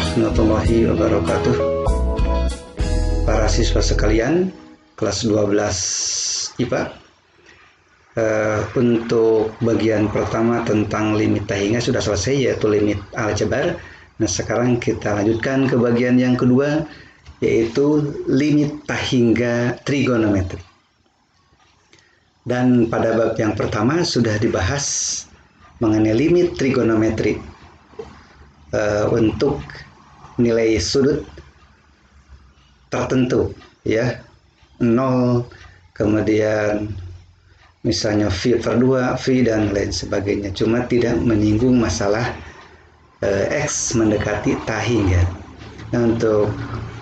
warahmatullahi wabarakatuh. Para siswa sekalian, kelas 12 IPA, untuk bagian pertama tentang limit tak hingga sudah selesai, yaitu limit aljabar. Nah, sekarang kita lanjutkan ke bagian yang kedua, yaitu limit tak hingga trigonometri. Dan pada bab yang pertama sudah dibahas mengenai limit trigonometri untuk nilai sudut tertentu, ya, 0, kemudian misalnya V/2, V dan lain sebagainya. Cuma tidak menyinggung masalah X mendekati tak hingga. Nah, untuk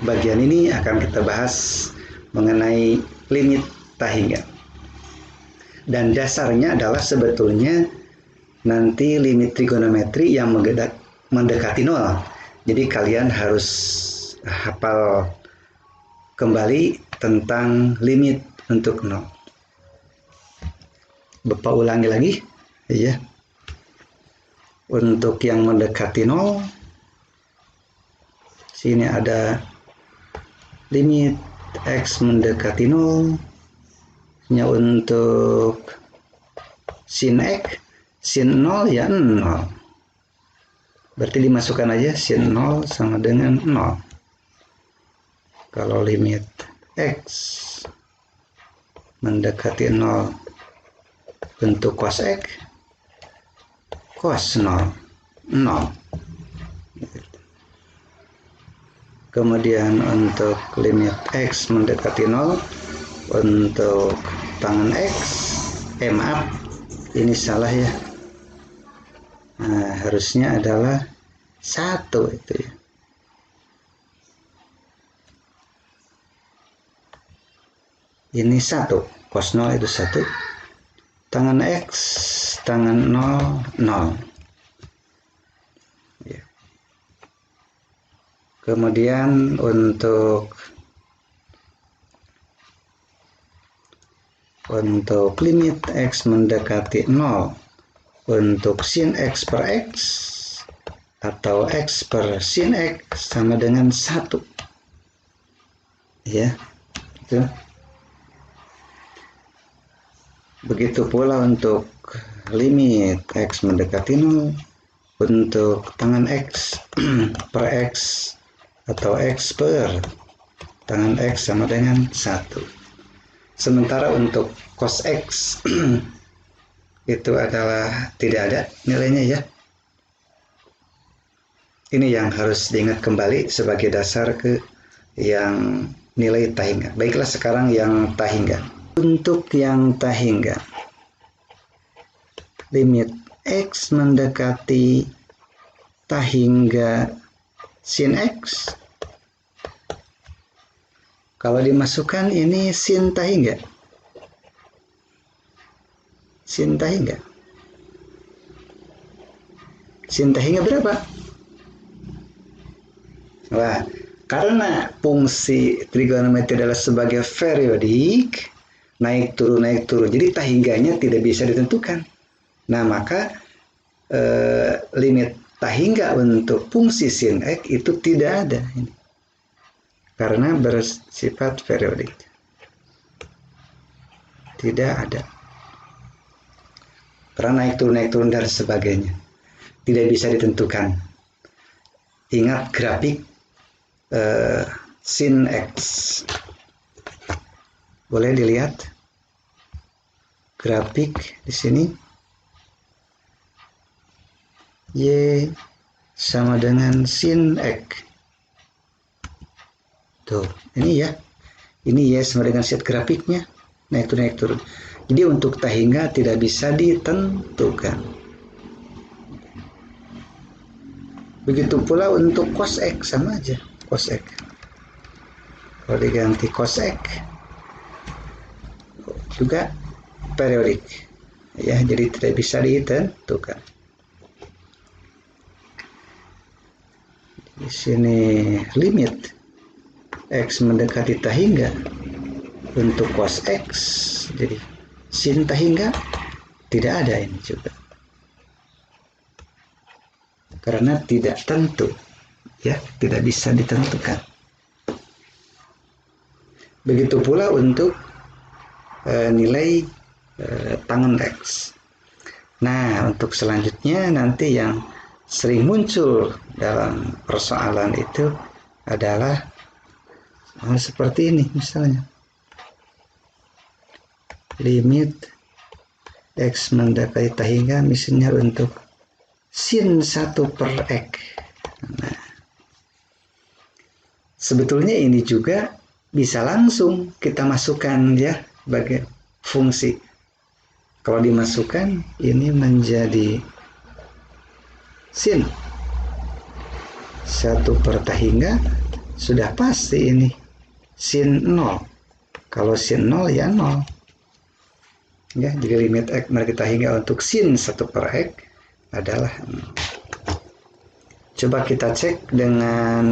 bagian ini akan kita bahas mengenai limit tak hingga. Dan dasarnya adalah sebetulnya nanti limit trigonometri yang mendekati 0. Jadi kalian harus hafal kembali tentang limit untuk 0. Bapak ulangi lagi, ya. Untuk yang mendekati 0, sini ada limit X mendekati 0. Nya untuk sin X, sin 0 ya 0. Berarti dimasukkan aja sin 0 sama dengan 0. Kalau limit X mendekati 0 untuk cos X, cos 0, 0. Kemudian untuk limit X mendekati 0 untuk tangan X, maaf, ini salah ya. Nah, harusnya adalah 1 itu ya. Ini 1, cos 0 itu 1. Tangan X, tangan 0, 0. Ya. Kemudian untuk limit X mendekati 0 untuk sin X per X atau X per sin X sama dengan 1. Ya, itu. Begitu pula untuk limit X mendekati 0 untuk tangan X per X atau X per tangan X sama dengan 1. Sementara untuk cos X itu adalah tidak ada nilainya ya. Ini yang harus diingat kembali sebagai dasar ke yang nilai tak hingga. Baiklah, sekarang yang tak hingga. Untuk yang tak hingga, limit X mendekati tak hingga sin X. Kalau dimasukkan ini sin tak hingga. Sin tak hingga. Sin tak hingga berapa? Wah, karena fungsi trigonometri adalah sebagai periodik, naik turun. Jadi tak hingganya tidak bisa ditentukan. Nah, maka limit tak hingga untuk fungsi sin X itu tidak ada ini. Karena bersifat periodik. Tidak ada. Karena naik turun dan sebagainya. Tidak bisa ditentukan. Ingat grafik sin X. Boleh dilihat grafik di sini. Y sama dengan sin X. Tuh, ini ya. Ini Y sama dengan set grafiknya. Naik turun. Jadi untuk tak hingga tidak bisa ditentukan. Begitu pula untuk cos X, sama aja. Cos X. Kalau diganti cos X juga periodik. Ya, jadi tidak bisa ditentukan. Di sini limit X mendekati tak hingga untuk cos X, jadi sin tak hingga tidak ada ini juga karena tidak tentu. ya, tidak bisa ditentukan. Begitu pula untuk nilai tangen X. Nah, untuk selanjutnya nanti yang sering muncul dalam persoalan itu adalah seperti ini misalnya. Limit X mendekati hingga misalnya untuk sin 1 per X. Nah, sebetulnya ini juga bisa langsung kita masukkan ya sebagai fungsi. Kalau dimasukkan ini menjadi sin 1 per hingga sudah pasti ini sin 0. Kalau sin 0 ya 0. Ya, jadi limit X mendekati hingga untuk sin 1 per X adalah 0. Coba kita cek dengan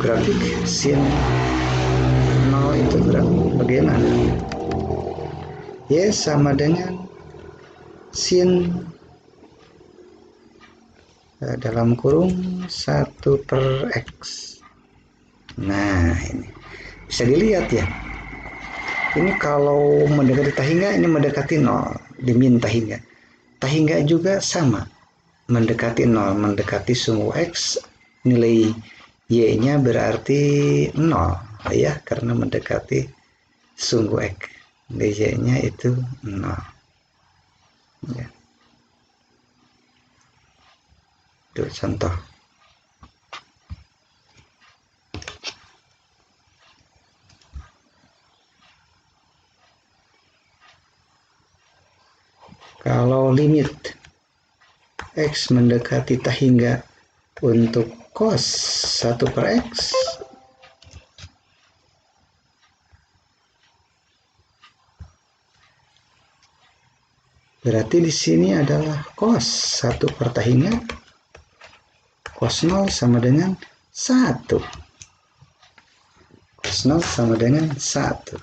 grafik sin 0 itu bagaimana? Y sama dengan sin dalam kurung 1 per X. Nah, ini bisa dilihat ya. Ini kalau mendekati tahingga, ini mendekati 0, diminta hingga. Tahingga juga sama, mendekati 0, mendekati sumbu X, nilai Y-nya berarti 0, ya, karena mendekati sumbu X. Nilai Y-nya itu 0. Ya. Itu contoh. Kalau limit X mendekati tahingga untuk cos 1 per X, berarti di sini adalah cos 1 per tahingga, cos 0 sama dengan 1. Cos 0 sama dengan 1.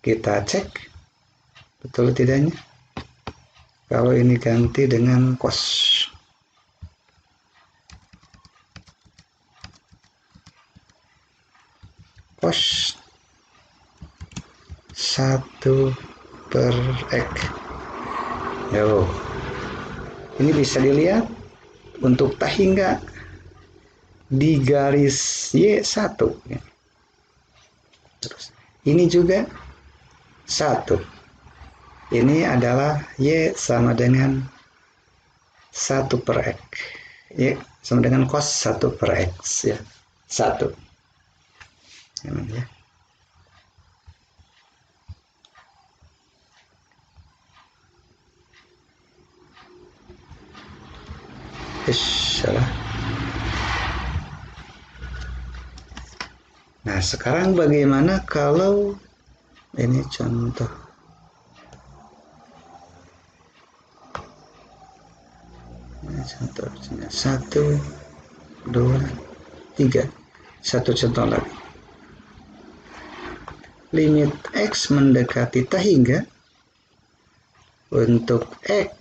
Kita cek betul tidaknya. Kalau ini ganti dengan cos. Cos 1 per X. Yo. Ini bisa dilihat untuk tahingga di garis Y1. Terus ini juga 1. Ini adalah Y sama dengan 1 per X. Y sama dengan cos 1 per X. Ya. 1. Ya. Salah. Nah, sekarang bagaimana kalau ini contoh. Contohnya 1, 2, 3. Satu contoh lagi. Limit X mendekati tahingga untuk X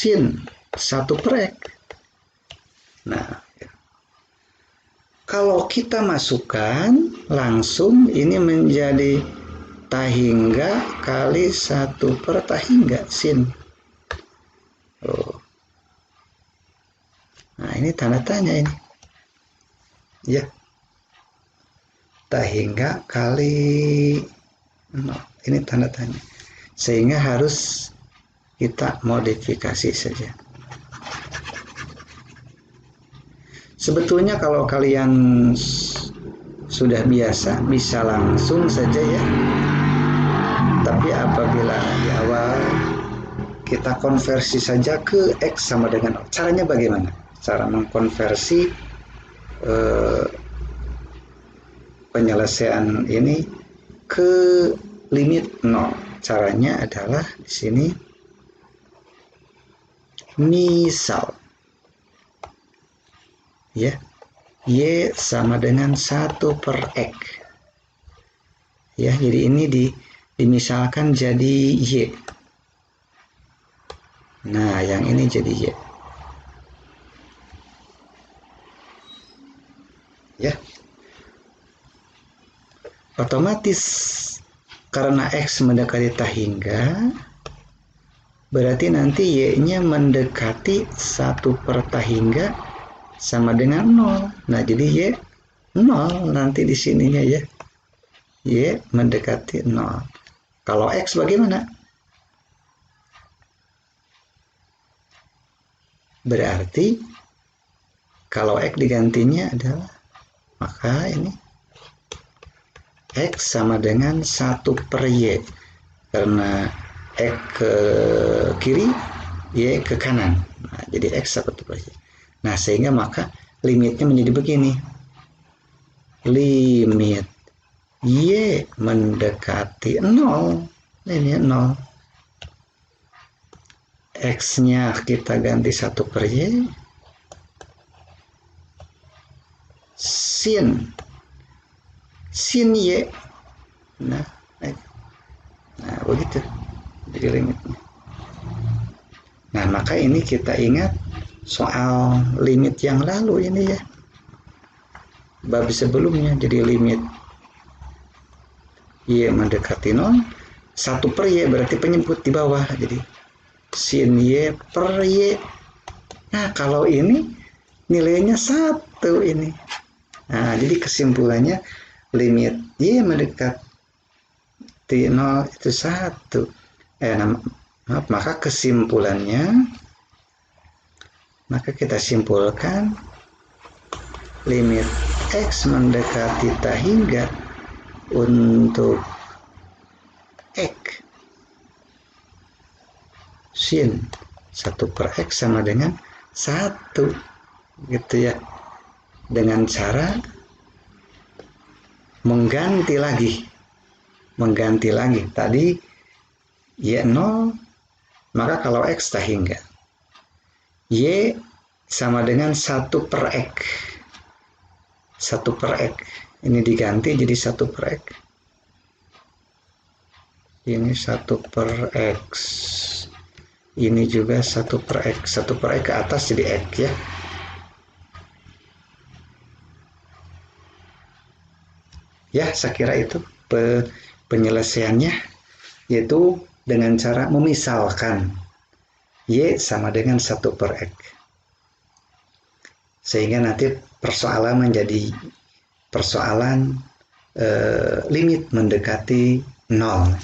sin 1 per X. Nah, kalau kita masukkan langsung ini menjadi tahingga kali 1 per tahingga sin. Nah, ini tanda tanya ini. Ya. Tahingga kali 0. Ini tanda tanya. Sehingga harus kita modifikasi saja. Sebetulnya kalau kalian sudah biasa bisa langsung saja ya. Tapi apabila di awal kita konversi saja ke X sama dengan 0. Caranya bagaimana? Cara mengkonversi penyelesaian ini ke limit 0. Caranya adalah di sini misal ya, Y sama dengan 1 per X. Ya, jadi ini dimisalkan jadi Y. Nah, yang ini jadi Y. ya. Otomatis karena X mendekati tahingga, berarti nanti Y-nya mendekati 1 per tahingga sama dengan 0. Nah, jadi Y 0 nanti di sininya ya. Y mendekati 0. Kalau X bagaimana? Berarti kalau X digantinya adalah, maka ini X sama dengan 1/Y. Karena X ke kiri, Y ke kanan. Nah, jadi X 1/Y. Nah, sehingga maka limitnya menjadi begini. Limit Y mendekati 0. Ini 0. X-nya kita ganti 1/Y. Sin Y. Nah, begitu jadi limitnya. Nah, maka ini kita ingat soal limit yang lalu ini ya, bab sebelumnya. Jadi limit Y mendekati 0, 1/Y berarti penyebut di bawah, jadi sin Y per Y. Nah, kalau ini nilainya 1 ini. Nah, jadi kesimpulannya limit Y mendekati 0 itu 1. Maka kesimpulannya, maka kita simpulkan limit X mendekati tahingga untuk X sin 1/X sama dengan 1, gitu ya, dengan cara mengganti lagi tadi Y 0, maka kalau X tahingga Y sama dengan 1/X. 1/X ini diganti jadi 1/X. Ini 1/X. Ini juga 1/X. 1/X ke atas jadi X ya. Ya, saya kira itu penyelesaiannya, yaitu dengan cara memisalkan Y sama dengan 1/X. Sehingga nanti persoalan menjadi persoalan limit mendekati 0.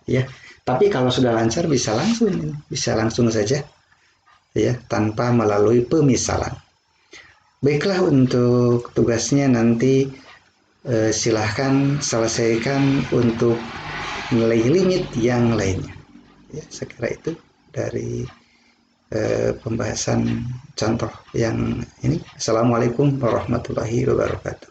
Ya, tapi kalau sudah lancar bisa langsung saja ya, tanpa melalui pemisalan. Baiklah, untuk tugasnya nanti silahkan selesaikan untuk nilai limit yang lainnya. Ya, saya kira itu dari pembahasan contoh yang ini. Assalamualaikum warahmatullahi wabarakatuh.